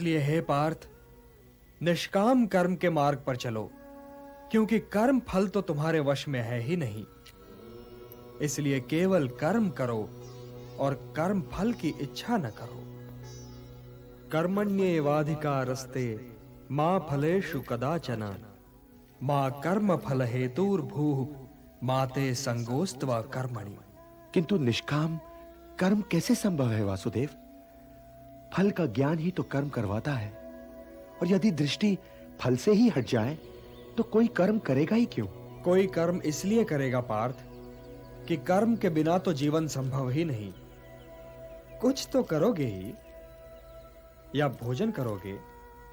इसलिए हे पार्थ, निष्काम कर्म के मार्ग पर चलो, क्योंकि कर्म फल तो तुम्हारे वश में है ही नहीं। इसलिए केवल कर्म करो और कर्म फल की इच्छा न करो। कर्मण्येवाधिकारस्ते मां फलेषु कदाचन मां कर्म फल हेतुर्भूः माते संगोस्त्वा कर्मणि। किंतु निष्काम कर्म कैसे संभव है वासुदेव? फल का ज्ञान ही तो कर्म करवाता है, और यदि दृष्टि फल से ही हट जाए तो कोई कर्म करेगा ही क्यों? कोई कर्म इसलिए करेगा पार्थ कि कर्म के बिना तो जीवन संभव ही नहीं। कुछ तो करोगे ही, या भोजन करोगे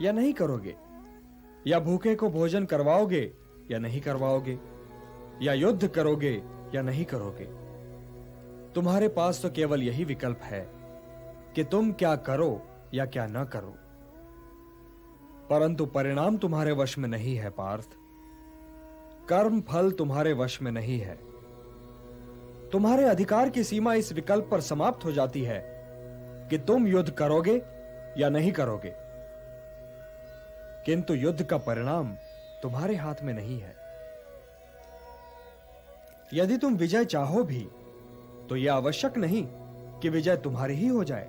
या नहीं करोगे, या भूखे को भोजन करवाओगे या नहीं करवाओगे, या युद्ध करोगे या नहीं करोगे। तुम्हारे पास तो केवल यही विकल्प है कि तुम क्या करो या क्या न करो। परंतु परिणाम तुम्हारे वश में नहीं है पार्थ। कर्म फल तुम्हारे वश में नहीं है। तुम्हारे अधिकार की सीमा इस विकल्प पर समाप्त हो जाती है कि तुम युद्ध करोगे या नहीं करोगे। किंतु युद्ध का परिणाम तुम्हारे हाथ में नहीं है। यदि तुम विजय चाहो भी तो यह आवश्यक नहीं कि विजय तुम्हारी ही हो जाए,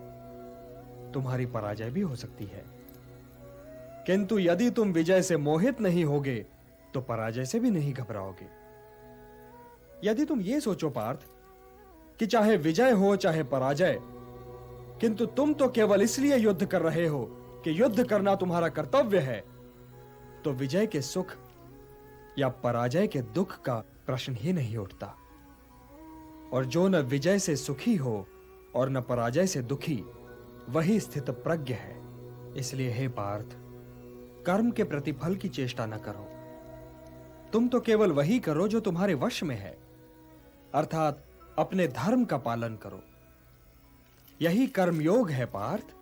तुम्हारी पराजय भी हो सकती है। किंतु यदि तुम विजय से मोहित नहीं होगे तो पराजय से भी नहीं घबराओगे। यदि तुम ये सोचो पार्थ कि चाहे विजय हो चाहे पराजय, किंतु तुम तो केवल इसलिए युद्ध कर रहे हो कि युद्ध करना तुम्हारा कर्तव्य है, तो विजय के सुख या पराजय के दुख का प्रश्न ही नहीं उठता। और जो न विजय से सुखी हो और न पराजय से दुखी, वही स्थित प्रज्ञ है। इसलिए हे पार्थ, कर्म के प्रतिफल की चेष्टा न करो। तुम तो केवल वही करो जो तुम्हारे वश में है, अर्थात अपने धर्म का पालन करो। यही कर्मयोग है पार्थ।